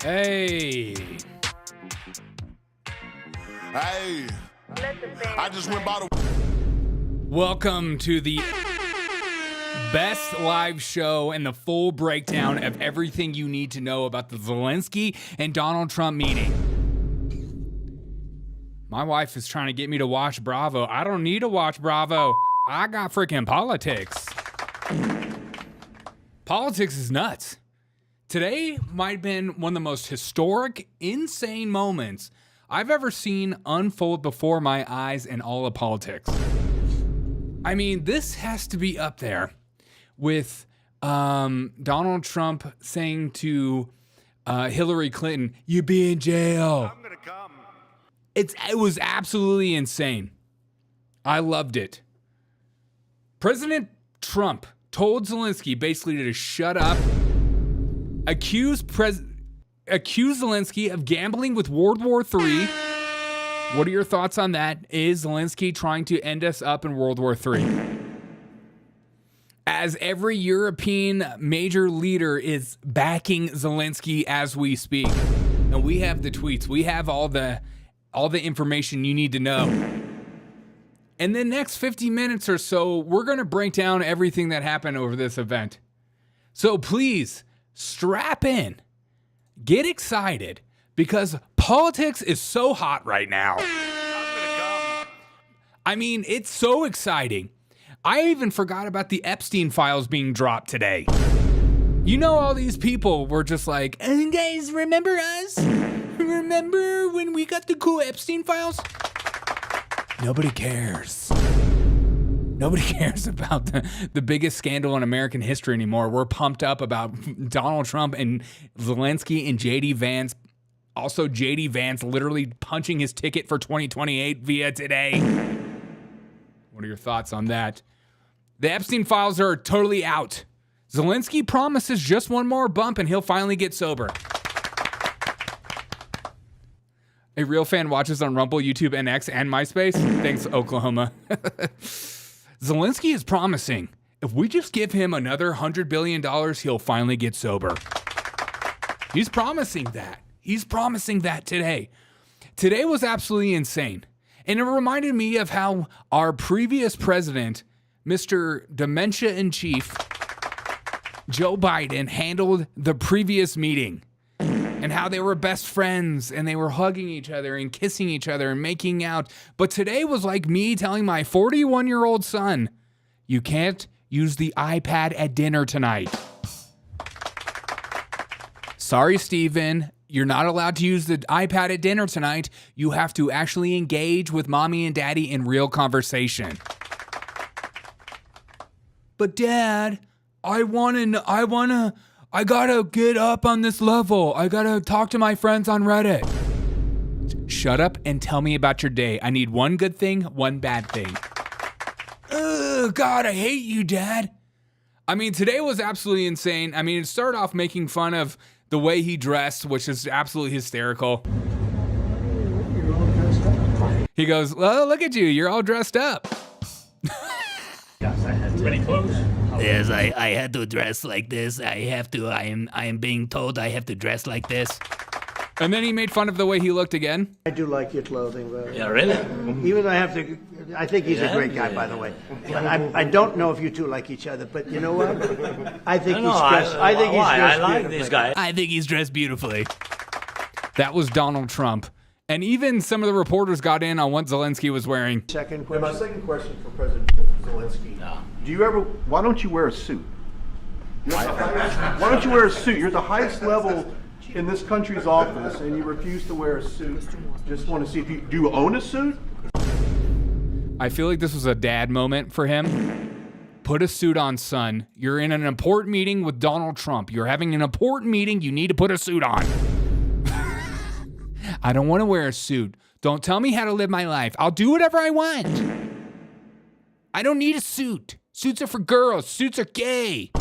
Hey. Hey. I just went by the... Welcome to the best live show and the full breakdown of everything you need to know about the Zelensky and Donald Trump meeting. My wife is trying to get me to watch Bravo. I don't need to watch Bravo. I got freaking politics. Politics is nuts. Today might have been one of the most historic, insane moments I've ever seen unfold before my eyes in all of politics. I mean, this has to be up there with Donald Trump saying to Hillary Clinton, "You be in jail." I'm gonna come. It was absolutely insane. I loved it. President Trump told Zelensky basically to shut up, accused Zelensky of gambling with World War III. What are your thoughts on that? Is Zelensky trying to end us up in World War III? As every European major leader is backing Zelensky as we speak. And we have the tweets. We have all the information you need to know. In the next 50 minutes or so, we're going to break down everything that happened over this event. So please, strap in. Get excited, because politics is so hot right now. I mean, it's so exciting. I even forgot about the Epstein files being dropped today. You know, all these people were just like, "Hey guys, remember us? Remember when we got the cool Epstein files?" Nobody cares. Nobody cares about the biggest scandal in American history anymore. We're pumped up about Donald Trump and Zelensky and JD Vance. Also, JD Vance literally punching his ticket for 2028 via today. What are your thoughts on that? The Epstein files are totally out. Zelensky promises just one more bump and he'll finally get sober. A real fan watches on Rumble, YouTube, NX, and MySpace. Thanks, Oklahoma. Zelensky is promising if we just give him another $100 billion, he'll finally get sober. He's promising that. He's promising that today. Today was absolutely insane. And it reminded me of how our previous president, Mr. Dementia in Chief, Joe Biden, handled the previous meeting. And how they were best friends and they were hugging each other and kissing each other and making out. But today was like me telling my 41-year-old son, "You can't use the iPad at dinner tonight." Sorry, Steven. You're not allowed to use the iPad at dinner tonight. You have to actually engage with mommy and daddy in real conversation. But Dad, I gotta get up on this level. I gotta talk to my friends on Reddit. Shut up and tell me about your day. I need one good thing, one bad thing. Ugh, God, I hate you, Dad. I mean, today was absolutely insane. I mean, it started off making fun of the way he dressed, which is absolutely hysterical. He goes, "Well, look at you. You're all dressed up." Pretty close. Yes, I had to dress like this. I am being told I have to dress like this. And then he made fun of the way he looked again. I do like your clothing, but Yeah, really? even I think he's a great guy, by the way. I don't know if you two like each other, but you know what? I think he's dressed. I think he's I dressed like beautifully. this guy. I think he's dressed beautifully. That was Donald Trump. And even some of the reporters got in on what Zelensky was wearing. Second And question. my second question for President Zelensky. Do you ever, why don't you wear a suit? Why don't you wear a suit? You're at the highest level in this country's office and you refuse to wear a suit. Just want to see if do you own a suit? I feel like this was a dad moment for him. Put a suit on, son. You're in an important meeting with Donald Trump. You're having an important meeting. You need to put a suit on. I don't want to wear a suit. Don't tell me how to live my life. I'll do whatever I want. I don't need a suit. Suits are for girls. Suits are gay.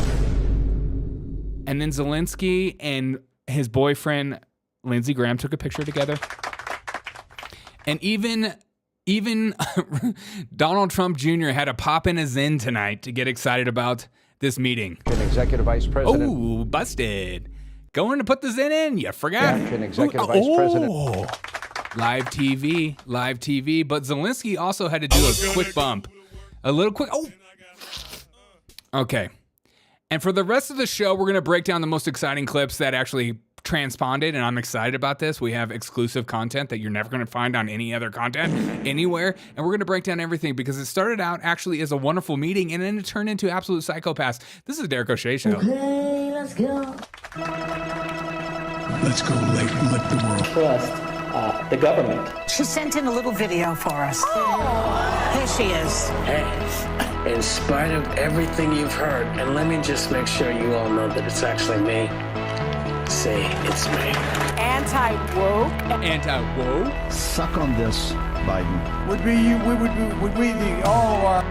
And then Zelensky and his boyfriend, Lindsey Graham, took a picture together. And even Donald Trump Jr. had to pop in a Zen tonight to get excited about this meeting. Executive Vice President. Oh, busted. Going to put this in, you forgot. Executive Vice President. Live TV. But Zelensky also had to do a quick bump. A little quick. Oh. Okay. And for the rest of the show, we're going to break down the most exciting clips that actually transponded, and I'm excited about this. We have exclusive content that you're never going to find on any other content anywhere, and we're going to break down everything because it started out actually as a wonderful meeting, and then it turned into absolute psychopaths. This is Derek O'Shea Show. Okay, let's go. Let's go let the world trust the government. She sent in a little video for us. Oh. Here she is. Hey, in spite of everything you've heard, and let me just make sure you all know that it's actually me. Say it's me. Anti-woke. Anti-woke? Suck on this, Biden. Would we the all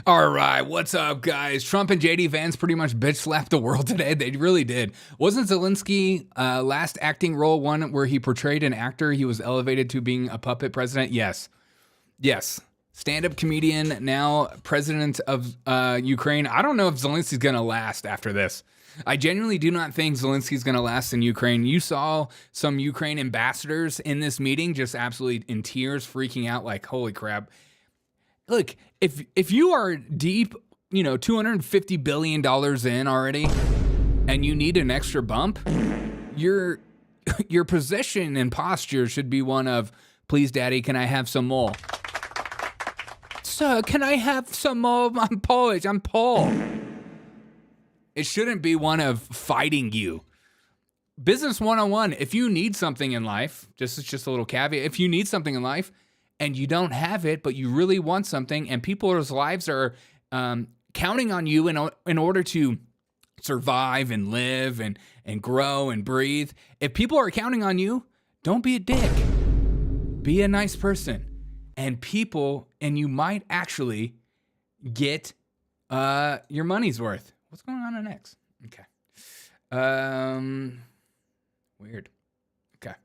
All right, what's up, guys? Trump and JD Vance pretty much bitch slapped the world today. They really did. Wasn't Zelensky last acting role one where he portrayed an actor? He was elevated to being a puppet president? Yes. Stand-up comedian, now president of Ukraine. I don't know if Zelensky's going to last after this. I genuinely do not think Zelensky's going to last in Ukraine. You saw some Ukraine ambassadors in this meeting just absolutely in tears, freaking out like, holy crap. Look, if you are deep, $250 billion in already, and you need an extra bump, your position and posture should be one of, please, Daddy, can I have some more? Sir, can I have some more? I'm Polish. I'm Paul. It shouldn't be one of fighting you. Business 101, if you need something in life, it's just a little caveat, if you need something in life and you don't have it, but you really want something and people's lives are counting on you in order to survive and live and grow and breathe, if people are counting on you, don't be a dick. Be a nice person. And you might actually get your money's worth. What's going on in X? Okay. Weird. Okay.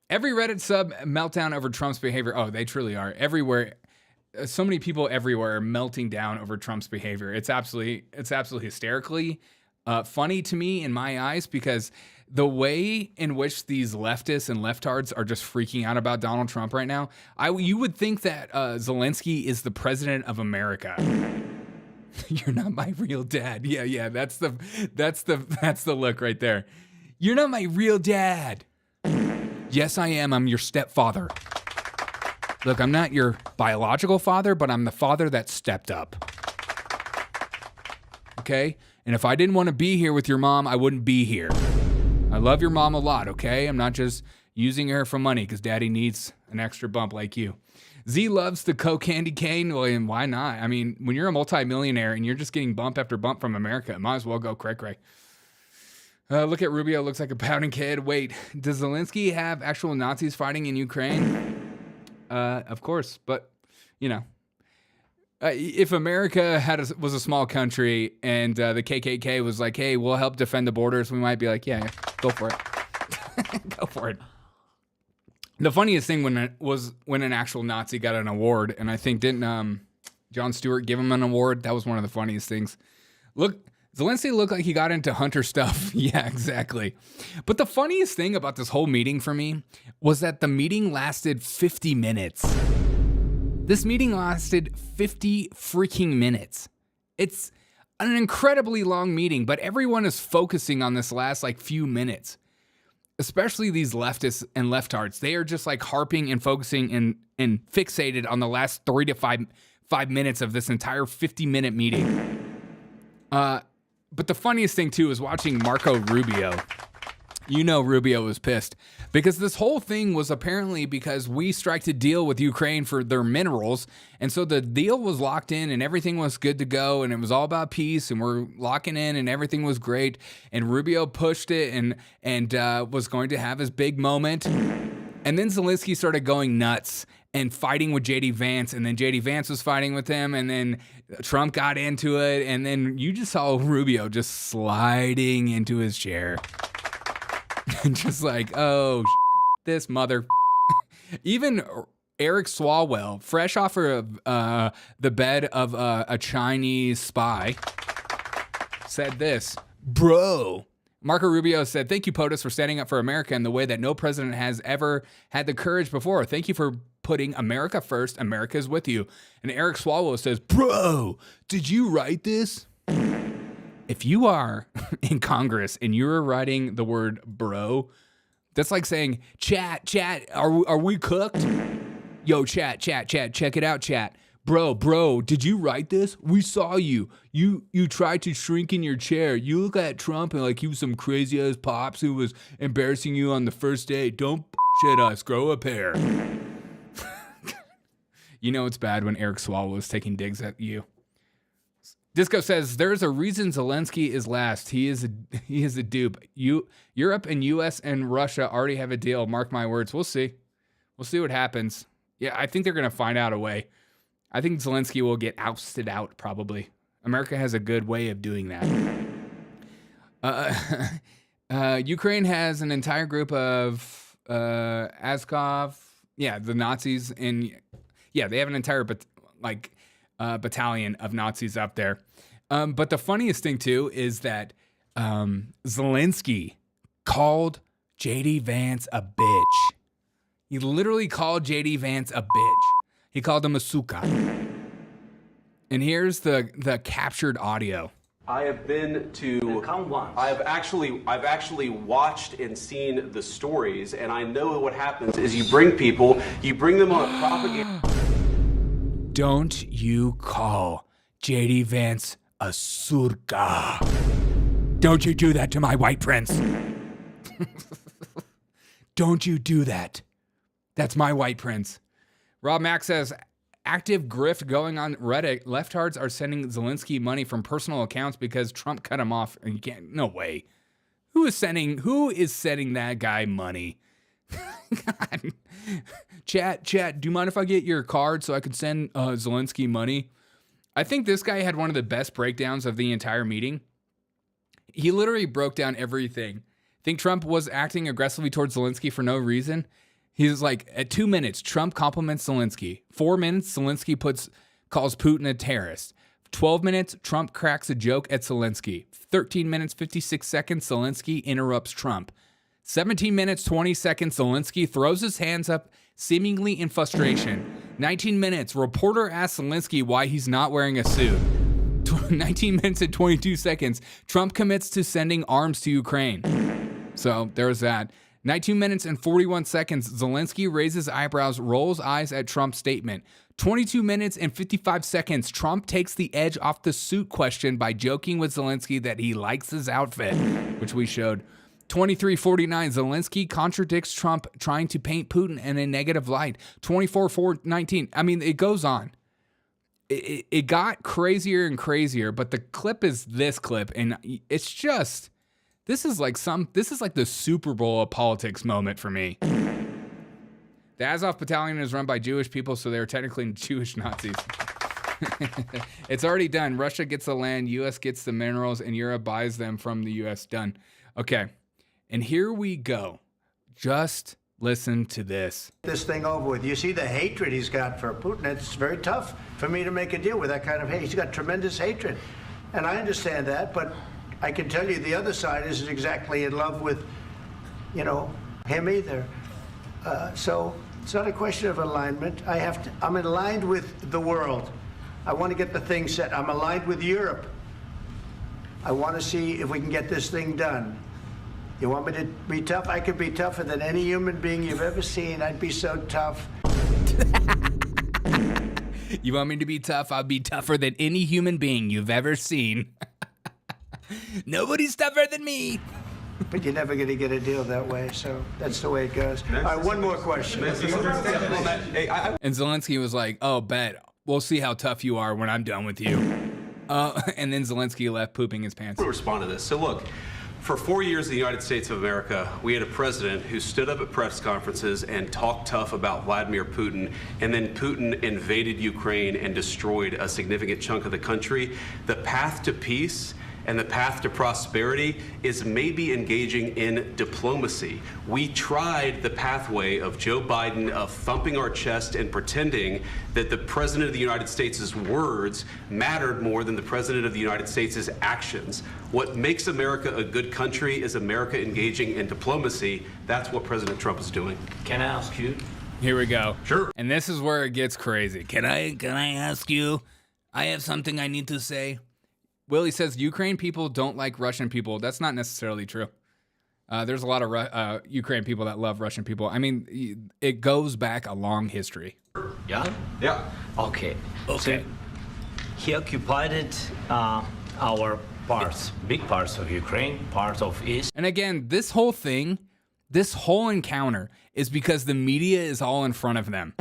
Every Reddit sub meltdown over Trump's behavior. Oh, they truly are. Everywhere. So many people everywhere are melting down over Trump's behavior. It's absolutely hysterically funny to me in my eyes because the way in which these leftists and leftards are just freaking out about Donald Trump right now, you would think that Zelensky is the president of America. You're not my real dad. Yeah, that's the look right there. You're not my real dad. Yes, I am. I'm your stepfather. Look, I'm not your biological father, but I'm the father that stepped up. Okay? And if I didn't want to be here with your mom, I wouldn't be here. I love your mom a lot, okay? I'm not just using her for money because daddy needs an extra bump like you. Z loves the Coke candy cane. Well, and why not? I mean, when you're a multimillionaire and you're just getting bump after bump from America, it might as well go cray-cray. Look at Rubio, looks like a pouting kid. Wait, does Zelensky have actual Nazis fighting in Ukraine? Of course, but, if America was a small country and the KKK was like, hey, we'll help defend the borders, we might be like, yeah, go for it. Go for it. The funniest thing was when an actual Nazi got an award, and I think didn't Jon Stewart give him an award? That was one of the funniest things. Look, Zelensky looked like he got into hunter stuff. Yeah, exactly. But the funniest thing about this whole meeting for me was that the meeting lasted 50 minutes. This meeting lasted 50 freaking minutes. It's an incredibly long meeting, but everyone is focusing on this last few minutes. Especially these leftists and leftards. They are just harping and focusing and fixated on the last 3 to 5 minutes of this entire 50-minute meeting. But the funniest thing too is watching Marco Rubio. Rubio was pissed because this whole thing was apparently because we striked a deal with Ukraine for their minerals. And so the deal was locked in and everything was good to go. And it was all about peace and we're locking in and everything was great. And Rubio pushed it and was going to have his big moment. And then Zelensky started going nuts and fighting with JD Vance. And then JD Vance was fighting with him. And then Trump got into it. And then you just saw Rubio just sliding into his chair. Just this mother. Even Eric Swalwell, fresh off of the bed of a Chinese spy, said this. Bro. Marco Rubio said, thank you, POTUS, for standing up for America in the way that no president has ever had the courage before. Thank you for putting America first. America's with you. And Eric Swallow says, bro, did you write this? If you are in Congress and you're writing the word bro, that's like saying, chat, are we cooked? Yo, chat, check it out, chat. Bro, did you write this? We saw you. You tried to shrink in your chair. You look at Trump and like he was some crazy ass pops who was embarrassing you on the first date. Don't shit us. Grow a pair. You know it's bad when Eric Swallow is taking digs at you. Disco says there's a reason Zelensky is last. He is a dupe. Europe and U.S. and Russia already have a deal. Mark my words. We'll see. We'll see what happens. Yeah, I think they're gonna find out a way. I think Zelensky will get ousted out, probably. America has a good way of doing that. Ukraine has an entire group of Azkov. Yeah, the Nazis. They have an entire battalion of Nazis up there. But the funniest thing, too, is that Zelensky called JD Vance a bitch. He literally called JD Vance a bitch. He called him a suka. And here's the captured audio. I have been to. I've actually watched and seen the stories, and I know what happens is you bring them on a propaganda. Don't you call JD Vance a surka. Don't you do that to my white prince. Don't you do that. That's my white prince. Rob Mack says, active grift going on Reddit. Leftards are sending Zelensky money from personal accounts because Trump cut him off. And you can't, no way. Who is sending that guy money? God. Chat, do you mind if I get your card so I can send Zelensky money? I think this guy had one of the best breakdowns of the entire meeting. He literally broke down everything. Think Trump was acting aggressively towards Zelensky for no reason? He's like, at 2 minutes, Trump compliments Zelensky. 4 minutes, Zelensky calls Putin a terrorist. 12 minutes, Trump cracks a joke at Zelensky. 13 minutes, 56 seconds, Zelensky interrupts Trump. 17 minutes, 20 seconds, Zelensky throws his hands up, seemingly in frustration. 19 minutes, reporter asks Zelensky why he's not wearing a suit. 19 minutes and 22 seconds, Trump commits to sending arms to Ukraine. So there's that. 19 minutes and 41 seconds, Zelensky raises eyebrows, rolls eyes at Trump's statement. 22 minutes and 55 seconds, Trump takes the edge off the suit question by joking with Zelensky that he likes his outfit, which we showed. 23:49, Zelensky contradicts Trump trying to paint Putin in a negative light. 24:19, I mean, it goes on. It got crazier and crazier, but the clip is this clip, and it's just... This is like the Super Bowl of politics moment for me. The Azov battalion is run by Jewish people, so they're technically Jewish Nazis. It's already done. Russia gets the land, U.S. gets the minerals, and Europe buys them from the U.S. Done. Okay, and here we go. Just listen to this. This thing over with. You see the hatred he's got for Putin. It's very tough for me to make a deal with that kind of hate. He's got tremendous hatred, and I understand that, but I can tell you the other side isn't exactly in love with, him either. So it's not a question of alignment. I'm aligned with the world. I want to get the thing set. I'm aligned with Europe. I want to see if we can get this thing done. You want me to be tough? I could be tougher than any human being you've ever seen. I'd be so tough. You want me to be tough? I'll be tougher than any human being you've ever seen. Nobody's tougher than me. But you're never going to get a deal that way, so that's the way it goes. All right, one more question. And Zelensky was like, oh, bet. We'll see how tough you are when I'm done with you. And then Zelensky left pooping his pants. We'll respond to this. So look, for 4 years in the United States of America, we had a president who stood up at press conferences and talked tough about Vladimir Putin, and then Putin invaded Ukraine and destroyed a significant chunk of the country. The path to peace and the path to prosperity is maybe engaging in diplomacy. We tried the pathway of Joe Biden of thumping our chest and pretending that the President of the United States' words mattered more than the President of the United States' actions. What makes America a good country is America engaging in diplomacy. That's what President Trump is doing. Can I ask you? Here we go. Sure. And this is where it gets crazy. Can I ask you? I have something I need to say. Willie says Ukraine people don't like Russian people. That's not necessarily true. There's a lot of Ukraine people that love Russian people. I mean, it goes back a long history. Yeah? Yeah. Okay. Okay. So he occupied our parts, big parts of Ukraine, parts of East. And again, this whole thing, this whole encounter is because the media is all in front of them.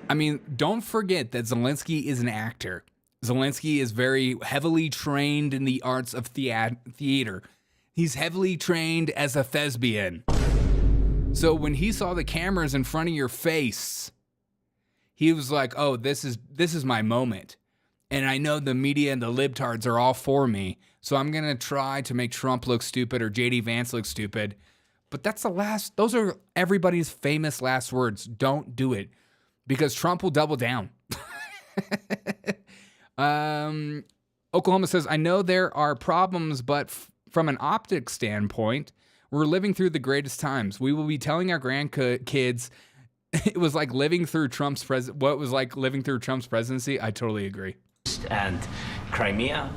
I mean, don't forget that Zelensky is an actor. Zelensky is very heavily trained in the arts of theater. He's heavily trained as a thespian. So when he saw the cameras in front of your face, he was like, oh, this is my moment. And I know the media and the libtards are all for me. So I'm going to try to make Trump look stupid or JD Vance look stupid. But those are everybody's famous last words. Don't do it. Because Trump will double down. Oklahoma says, I know there are problems, but from an optics standpoint, we're living through the greatest times. We will be telling our grandkids it was like living through what was like living through Trump's presidency. I totally agree. And Crimea.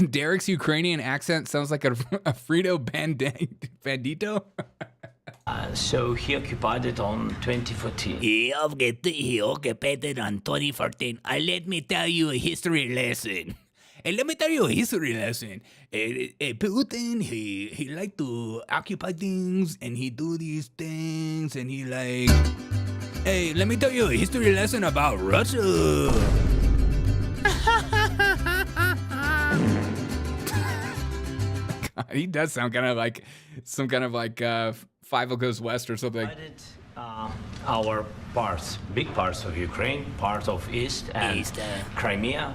Derek's Ukrainian accent sounds like a Frito Bandito. So he occupied it on 2014. He occupied it on 2014. Let me tell you a history lesson. Putin, he like to occupy things, and he do these things, and he like, hey, let me tell you a history lesson about Russia. He does sound kind of like some kind of like Five Goes West or something. Our parts, big parts of Ukraine, parts of East and Crimea.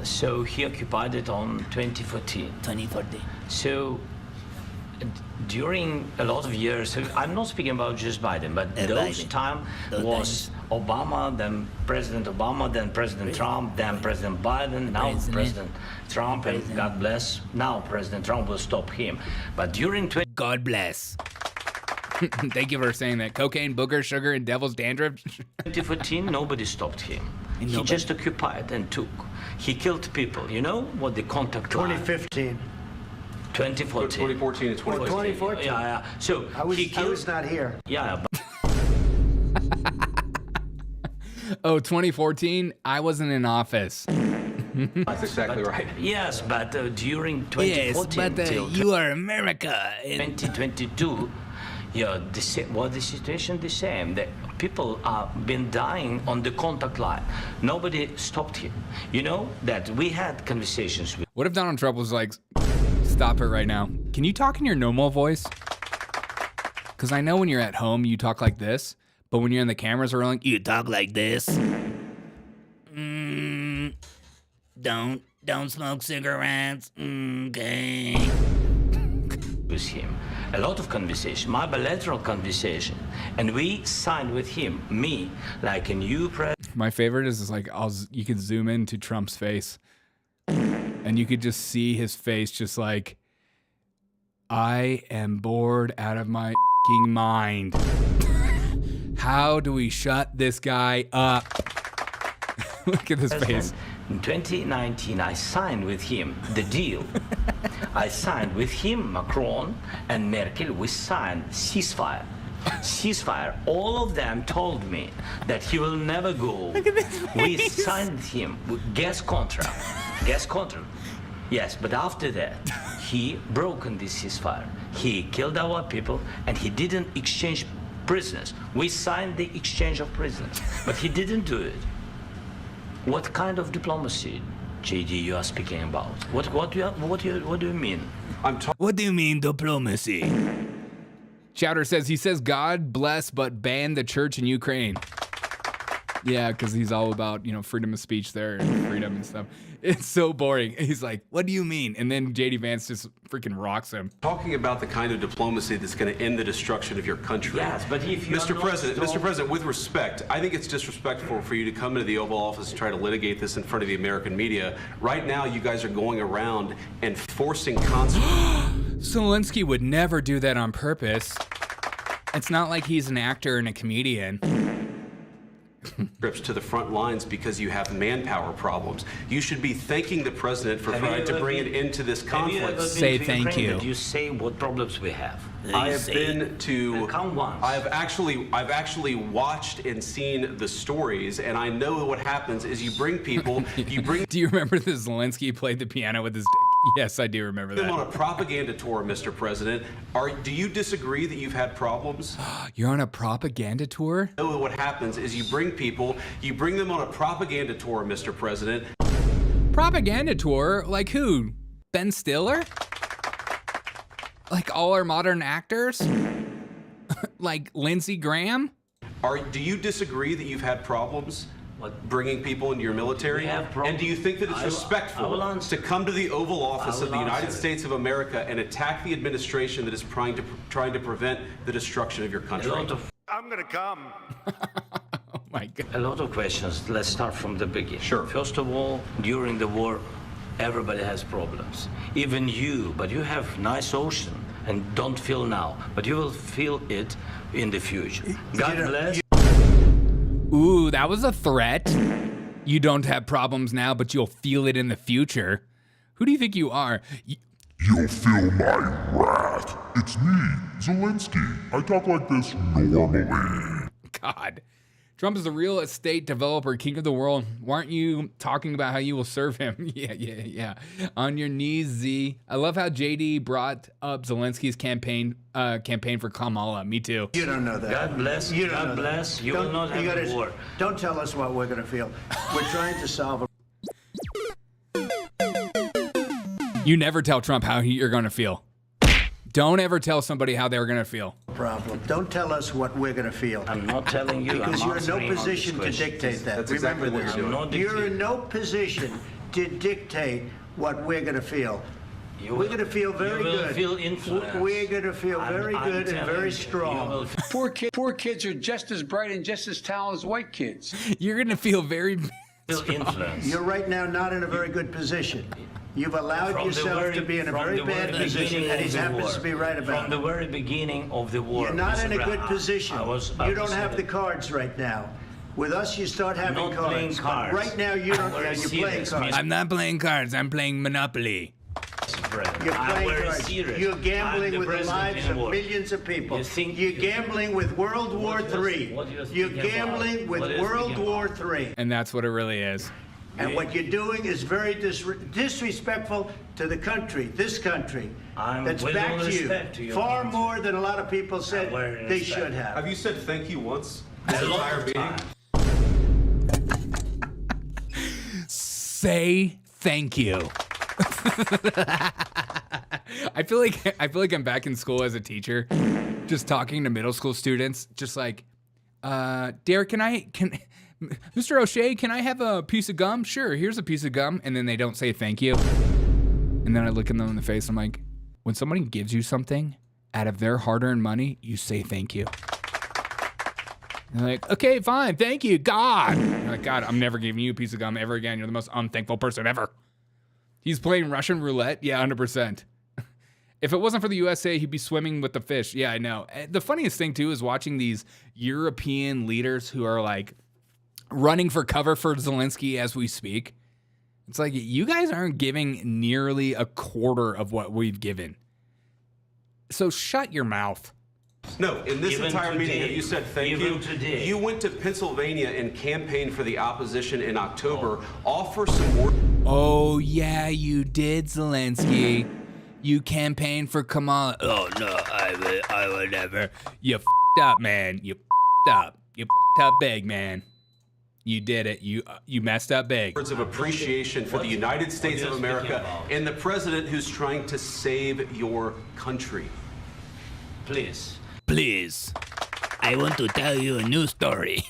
So he occupied it on 2014. So during a lot of years, so I'm not speaking about just Biden, but those time was Obama, then President Obama, then President Trump, then President Biden, now President Trump, and God bless, now President Trump will stop him. But during God bless. Thank you for saying that. Cocaine, booger, sugar, and devil's dandruff. 2014, nobody stopped him. He just occupied and took. He killed people. You know what the contact line? 2015. 2014. 2014 and 2014. 2014. Yeah. So I was not here. Yeah. But Oh, 2014, I wasn't in office. That's exactly right. Yes, but during 2014 till you are America. 2022, yeah, the situation the same. The people are been dying on the contact line. Nobody stopped him. You know that we had conversations with. What if Donald Trump was like, stop it right now. Can you talk in your normal voice? Because I know when you're at home, you talk like this. But when you're in the cameras rolling, You talk like this. Don't smoke cigarettes. Okay. With him, a lot of conversation, my bilateral conversation, and we signed with him, me, like a new president. My favorite is like you can zoom into Trump's face, and you could just see his face, just like, I am bored out of my f***ing mind. How do we shut this guy up? Look at his face. In 2019, I signed with him the deal. I signed with him, Macron and Merkel, we signed ceasefire. Ceasefire. All of them told me that he will never go. We signed him with gas contract. Gas contract. Yes, but after that, he broken this ceasefire. He killed our people, and he didn't exchange prisoners. We signed the exchange of prisoners, but he didn't do it. What kind of diplomacy, JD, you are speaking about? What do you mean? What do you mean diplomacy? Chowder says, he says, God bless, but ban the church in Ukraine. Yeah, because he's all about, freedom of speech there and freedom and stuff. It's so boring. He's like, what do you mean? And then JD Vance just freaking rocks him. Talking about the kind of diplomacy that's going to end the destruction of your country. Yes, but if you Mr. President, with respect, I think it's disrespectful for you to come into the Oval Office and try to litigate this in front of the American media. Right now, you guys are going around and forcing Zelensky would never do that on purpose. It's not like he's an actor and a comedian. Trips to the front lines because you have manpower problems. You should be thanking the president for trying to bring an end to this conflict. Say thank you. You say what problems we have. I have been to. Come once. I've actually watched and seen the stories, and I know what happens is you bring people. Do you remember the Zelensky played the piano with his dick? Yes, I do remember that. Them on a propaganda tour, Mr. President. Do you disagree that you've had problems? You're on a propaganda tour? No, what happens is you bring them on a propaganda tour, Mr. President. Propaganda tour? Like who? Ben Stiller? Like all our modern actors? Like Lindsey Graham? Do you disagree that you've had problems? Bringing people into your military? And do you think that it's respectful to come to the Oval Office of the United States of America and attack the administration that is trying to prevent the destruction of your country? I'm gonna come. Oh my God. A lot of questions. Let's start from the beginning. Sure. First of all, during the war, everybody has problems. Even you, but you have nice ocean and don't feel now, but you will feel it in the future. God bless. Ooh, that was a threat. You don't have problems now, but you'll feel it in the future. Who do you think you are? You'll feel my wrath. It's me, Zelensky. I talk like this normally. God. Trump is the real estate developer, king of the world. Why aren't you talking about how you will serve him? Yeah. On your knees, Z. I love how JD brought up Zelensky's campaign for Kamala. Me too. You don't know that. God bless. You don't God know bless. That. You will not have a war. Don't tell us what we're going to feel. We're trying to solve a You never tell Trump how you're going to feel. Don't ever tell somebody how they're going to feel. problem. Don't tell us what we're going to feel. I'm not telling you. Because you're in no position to dictate that. That's Remember exactly what this. you're doing. You're in no position to dictate what we're going to feel. We're going to feel very good. Feel influenced. We're going to feel very good and very strong. Poor kids are just as bright and just as talented as white kids. You're going to feel very influenced. You're right now not in a very good position. You've allowed yourself to be in a very bad position, and he happens to be right about it. From the very beginning of the war. You're not in a good position. You don't have the cards right now. With us, you start having cards. But right now, you don't. You're playing cards. I'm not playing cards. I'm playing Monopoly. You're playing cards. You're gambling with the lives of millions of people. You're gambling with World War III. You're gambling with World War III. And that's what it really is. And what you're doing is very disrespectful to the country, this country, that's backed you far more than a lot of people said they should have. Have you said thank you once? This entire meeting? Say thank you. I feel like I'm back in school as a teacher, just talking to middle school students, just like, Derek, Mr. O'Shea, can I have a piece of gum? Sure, here's a piece of gum. And then they don't say thank you. And then I look at them in the face. I'm like, when somebody gives you something out of their hard-earned money, you say thank you. And they're like, okay, fine, thank you, God. I'm like, God, I'm never giving you a piece of gum ever again. You're the most unthankful person ever. He's playing Russian roulette? Yeah, 100%. If it wasn't for the USA, he'd be swimming with the fish. Yeah, I know. The funniest thing, too, is watching these European leaders who are like, running for cover for Zelensky as we speak. It's like, you guys aren't giving nearly a quarter of what we've given. So shut your mouth. No, in this entire meeting, have you said thank you? You went to Pennsylvania and campaigned for the opposition in October. Offer some more. Oh, yeah, you did, Zelensky. You campaigned for Kamala. Oh, no, I would never. You f***ed up, man. You f***ed up. You f***ed up big, man. You did it. You messed up big. Words of appreciation for the United States of America and the president who's trying to save your country. Please. Please. I want to tell you a new story.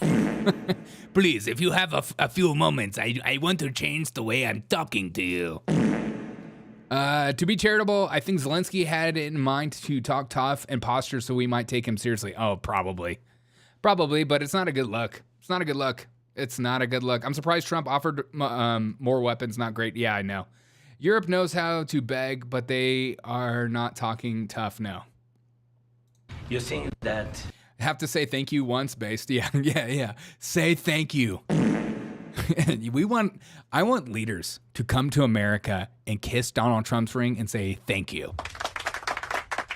Please, if you have a few moments, I want to change the way I'm talking to you. To be charitable, I think Zelensky had it in mind to talk tough and posture so we might take him seriously. Oh, probably. Probably, but it's not a good look. It's not a good look. It's not a good look. I'm surprised Trump offered more weapons. Not great. Yeah, I know. Europe knows how to beg, but they are not talking tough now. You think that... Have to say thank you once, based. Yeah. Say thank you. I want leaders to come to America and kiss Donald Trump's ring and say thank you.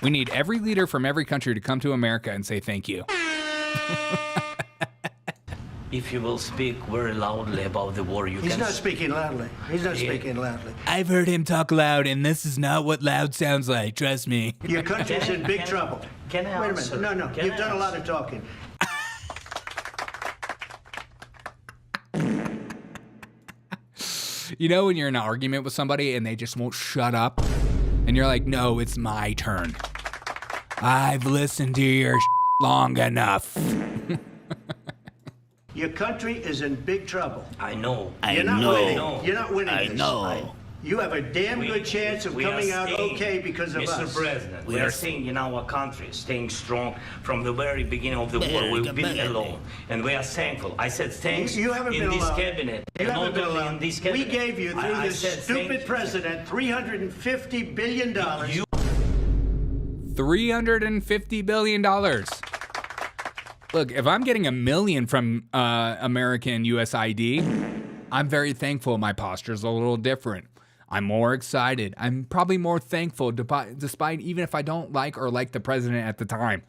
We need every leader from every country to come to America and say thank you. If you will speak very loudly about the war, He's not speaking loudly. He's not speaking loudly. I've heard him talk loud, and this is not what loud sounds like. Trust me. Your country's in big trouble. Can I Wait a answer? minute. No. You've done a lot of talking. You know when you're in an argument with somebody and they just won't shut up? And you're like, no, it's my turn. I've listened to your long enough. Your country is in big trouble. I know. You're not winning. You're not winning this. I know. You have a damn good chance of coming out okay because of us. Mr. President, we are staying in our country, staying strong from the very beginning of the war. We've been alone, and we are thankful. I said thanks You haven't in been this alone. cabinet. You and haven't not been only alone. in this cabinet. We gave you, through I this said stupid thank you. president, $350 billion. $350 billion. Look, if I'm getting $1 million from American USID, I'm very thankful. My posture's a little different. I'm more excited. I'm probably more thankful despite even if I don't like the president at the time.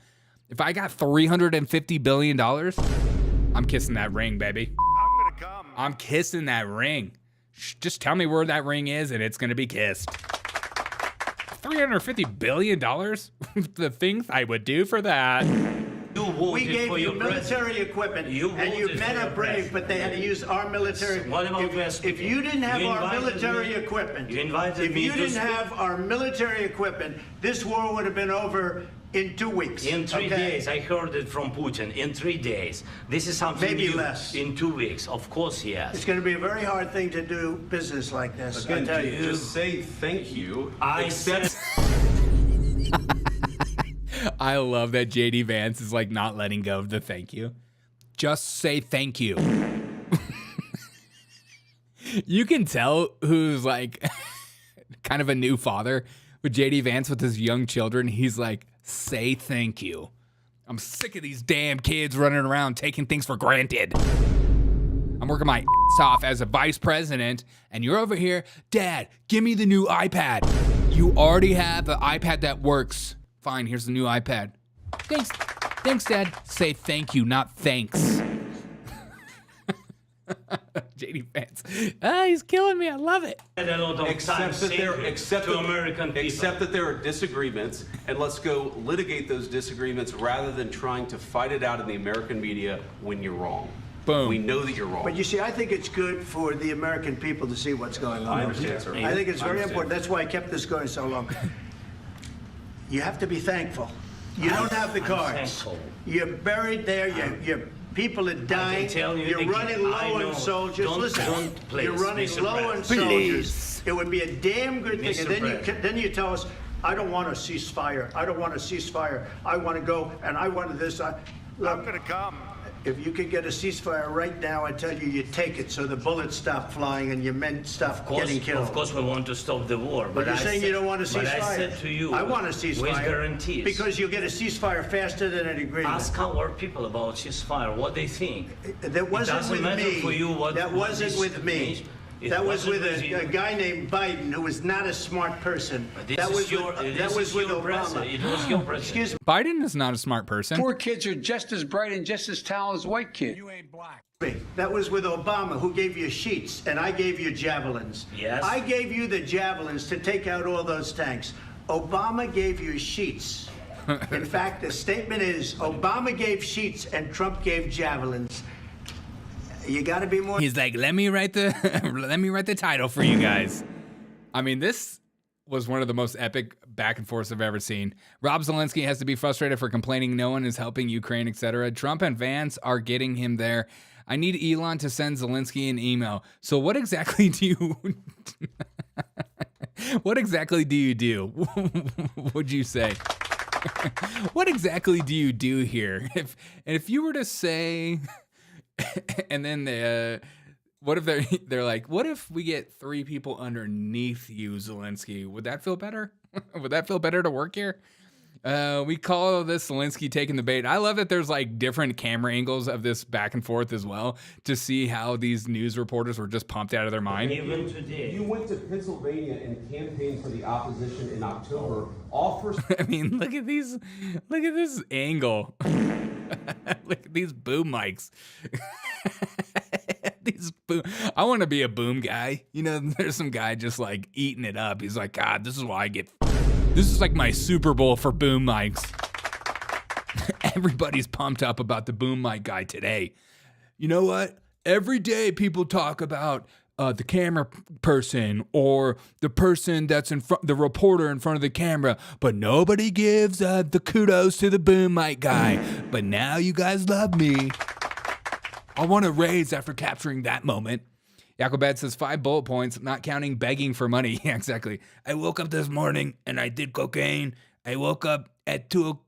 If I got $350 billion, I'm kissing that ring, baby. I'm gonna come. I'm kissing that ring. Just tell me where that ring is and it's going to be kissed. $350 billion? The things I would do for that. We gave you military equipment, and your men are brave, but they had to use our military. What about if you didn't have our military equipment, this war would have been over in 2 weeks. In 3 days, I heard it from Putin. In 3 days, this is something maybe new. less. In 2 weeks, of course, yes. It's going to be a very hard thing to do business like this. I tell you. Just say thank you. I love that JD Vance is like not letting go of the thank you. Just say thank you. You can tell who's like kind of a new father with JD Vance with his young children. He's like, say thank you. I'm sick of these damn kids running around taking things for granted. I'm working my ass off as a vice president, and you're over here, Dad, give me the new iPad. You already have the iPad that works. Fine, here's the new iPad. Thanks, Dad. Say thank you, not thanks. JD Vance. He's killing me. I love it. Except that there are disagreements, and let's go litigate those disagreements rather than trying to fight it out in the American media when you're wrong. Boom. We know that you're wrong. But you see, I think it's good for the American people to see what's going on. I understand, sir. I think it's very important. That's why I kept this going so long. You have to be thankful. You don't have the cards. You're buried there. Your people are dying. You're running low on soldiers. Listen, you're running low on soldiers. It would be a damn good thing. And then you tell us, I don't want a ceasefire. I don't want a ceasefire. I want to go, and I want this. I'm going to come. If you could get a ceasefire right now, I tell you, you take it so the bullets stop flying and your men stop getting killed. Of course, we want to stop the war. But you're saying you don't want a ceasefire. But I said to you, I want a ceasefire. with guarantees. Because you'll get a ceasefire faster than an agreement. Ask our people about ceasefire, what they think. That wasn't with me. For you what that wasn't with me. Means. That was with a guy named Biden, who was not a smart person. That was with Obama. It was your president. Excuse me. Biden is not a smart person. Poor kids are just as bright and just as talented as white kids. You ain't black. That was with Obama, who gave you sheets, and I gave you javelins. Yes. I gave you the javelins to take out all those tanks. Obama gave you sheets. In fact, the statement is Obama gave sheets and Trump gave javelins. You got to be more. He's like, let me write the title for you guys. I mean, this was one of the most epic back and forths I've ever seen. Rob Zelensky has to be frustrated for complaining no one is helping Ukraine, etc. Trump and Vance are getting him there. I need Elon to send Zelensky an email. So what exactly do you what exactly do you do? Would you say? What exactly do you do here? If you were to say, and then what if they're like, what if we get 3 people underneath you, Zelensky? Would that feel better? Would that feel better to work here? We call this Zelensky taking the bait. I love that there's like different camera angles of this back and forth as well to see how these news reporters were just pumped out of their mind. Even today. You went to Pennsylvania and campaigned for the opposition in October. All for I mean, look at this angle. Look at these boom mics. I want to be a boom guy. You know, there's some guy just like eating it up. He's like, God, this is like my Super Bowl for boom mics. Everybody's pumped up about the boom mic guy today. You know what? Every day people talk about the camera person or the person that's in front, the reporter in front of the camera, but nobody gives the kudos to the boom mic guy. But now you guys love me. I want to raise after capturing that moment. Yakobad says 5 bullet points, not counting begging for money. Yeah, exactly. I woke up this morning and I did cocaine. I woke up at 10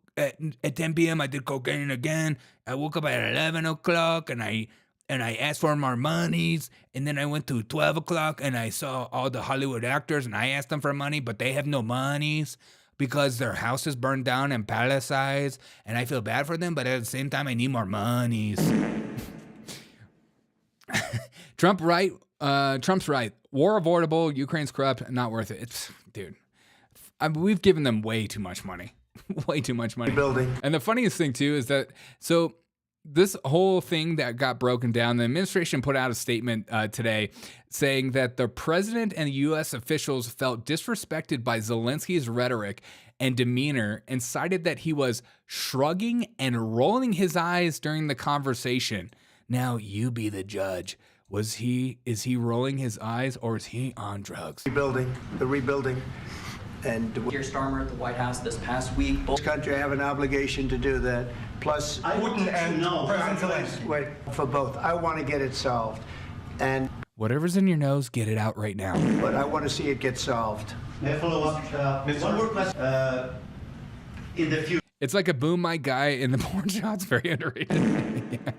p.m. I did cocaine again. I woke up at 11 o'clock and I asked for more monies. And then I went to 12 o'clock and I saw all the Hollywood actors and I asked them for money, but they have no monies because their house is burned down and palacized. And I feel bad for them, but at the same time, I need more monies. Trump's right. War avoidable. Ukraine's corrupt. Not worth it. Dude, we've given them way too much money. Way too much money. Building. And the funniest thing too is that this whole thing that got broken down, the administration put out a statement today saying that the president and U.S. officials felt disrespected by Zelensky's rhetoric and demeanor and cited that he was shrugging and rolling his eyes during the conversation. Now you be the judge. Is he rolling his eyes or is he on drugs? The rebuilding. And Keir Starmer at the White House this past week. This country have an obligation to do that. Plus, Putin and President Zelensky. Wait, for both. I want to get it solved. And whatever's in your nose, get it out right now. But I want to see it get solved. May I follow up? One more question. In the future. It's like a boom mic guy in the porn shots. Very underrated. Yeah,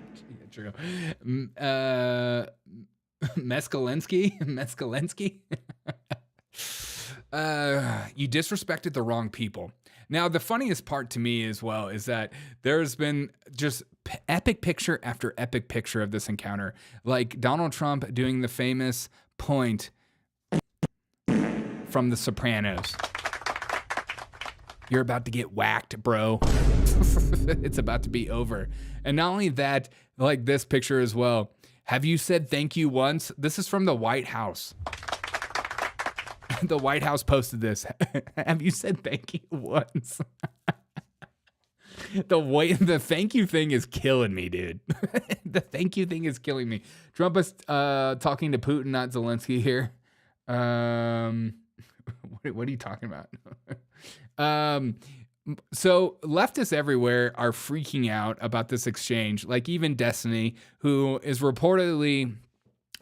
true. Meskalensky. You disrespected the wrong people. Now, the funniest part to me as well is that there's been just epic picture after epic picture of this encounter. Like Donald Trump doing the famous point from The Sopranos. You're about to get whacked, bro. It's about to be over. And not only that, like this picture as well. Have you said thank you once? This is from the White House. The White House posted this. Have you said thank you once? The thank you thing is killing me, dude. The thank you thing is killing me. Trump is talking to Putin, not Zelensky here. What are you talking about? So leftists everywhere are freaking out about this exchange. Like even Destiny, who is reportedly,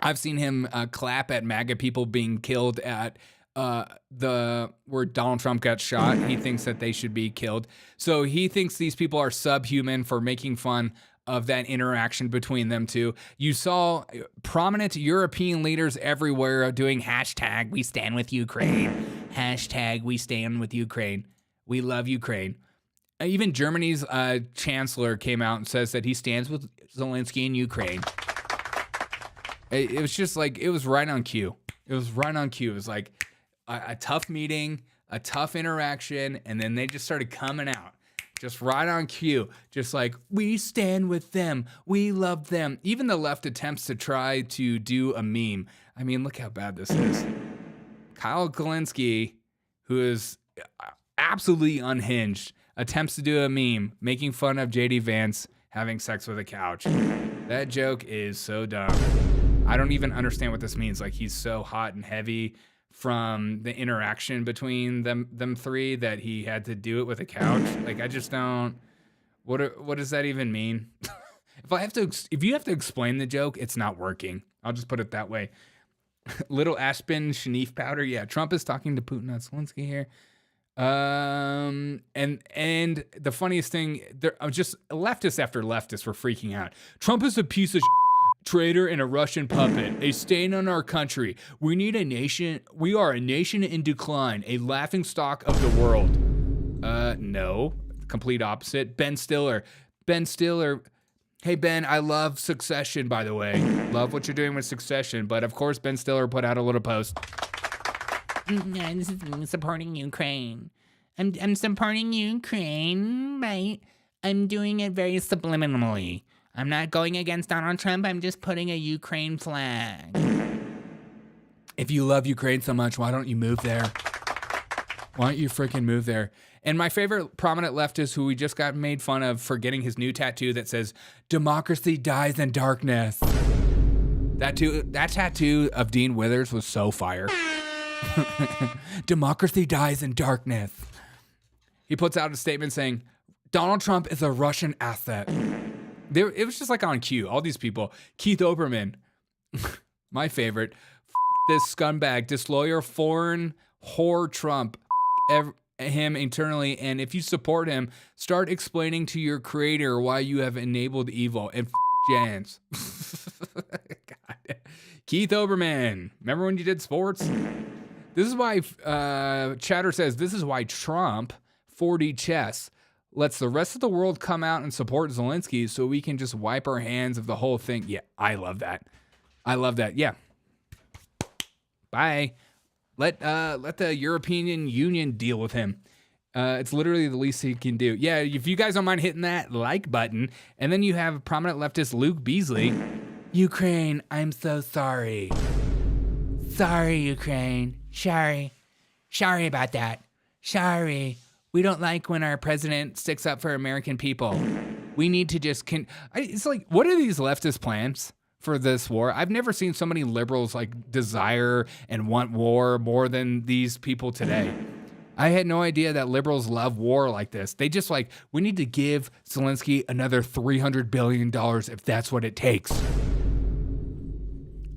I've seen him clap at MAGA people being killed at where Donald Trump got shot. He thinks that they should be killed. So he thinks these people are subhuman for making fun of that interaction between them two. You saw prominent European leaders everywhere doing hashtag we stand with Ukraine. Hashtag we stand with Ukraine. We love Ukraine. Even Germany's chancellor came out and says that he stands with Zelensky in Ukraine. It was just like, it was right on cue. It was right on cue. It was like a tough meeting, a tough interaction, and then they just started coming out. Just right on cue. Just like, we stand with them. We love them. Even the left attempts to try to do a meme. I mean, look how bad this is. Kyle Kalinske, who is absolutely unhinged, attempts to do a meme making fun of JD Vance having sex with a couch. That joke is so dumb. I don't even understand what this means. Like, he's so hot and heavy from the interaction between them three that he had to do it with a couch. Like, I just don't. What does that even mean? If you have to explain the joke, it's not working. I'll just put it that way. Little Aspen Shanif powder. Yeah, Trump is talking to Putin, not Zelensky here. And the funniest thing, there just leftists after leftists were freaking out. Trump is a piece of traitor and a Russian puppet, a stain on our country. We need a nation. We are a nation in decline, a laughingstock of the world. No, complete opposite. Ben Stiller. Hey, Ben, I love Succession, by the way. Love what you're doing with Succession. But, of course, Ben Stiller put out a little post. This is me supporting Ukraine. I'm supporting Ukraine, right? I'm doing it very subliminally. I'm not going against Donald Trump. I'm just putting a Ukraine flag. If you love Ukraine so much, why don't you move there? Why don't you freaking move there? And my favorite prominent leftist who we just got made fun of for getting his new tattoo that says, "Democracy dies in darkness." That tattoo of Dean Withers was so fire. Democracy dies in darkness. He puts out a statement saying, Donald Trump is a Russian asset. It was just like on cue. All these people. Keith Olbermann, my favorite. This scumbag, disloyal foreign whore Trump. Him internally, and if you support him, start explaining to your creator why you have enabled evil. And Jans. God. Keith Olbermann, remember when you did sports? This is why Chatter says this is why Trump 4D chess lets the rest of the world come out and support Zelensky so we can just wipe our hands of the whole thing. Yeah, I love that. Yeah. Bye. Let the European Union deal with him. It's literally the least he can do. Yeah, if you guys don't mind hitting that like button. And then you have prominent leftist Luke Beasley. Ukraine, I'm so sorry. Sorry, Ukraine. Sorry about that. Sorry. We don't like when our president sticks up for American people. We need to just... It's like, what are these leftist plans for this war? I've never seen so many liberals like desire and want war more than these people today. I had no idea that liberals love war like this. They just like, we need to give Zelensky another $300 billion if that's what it takes.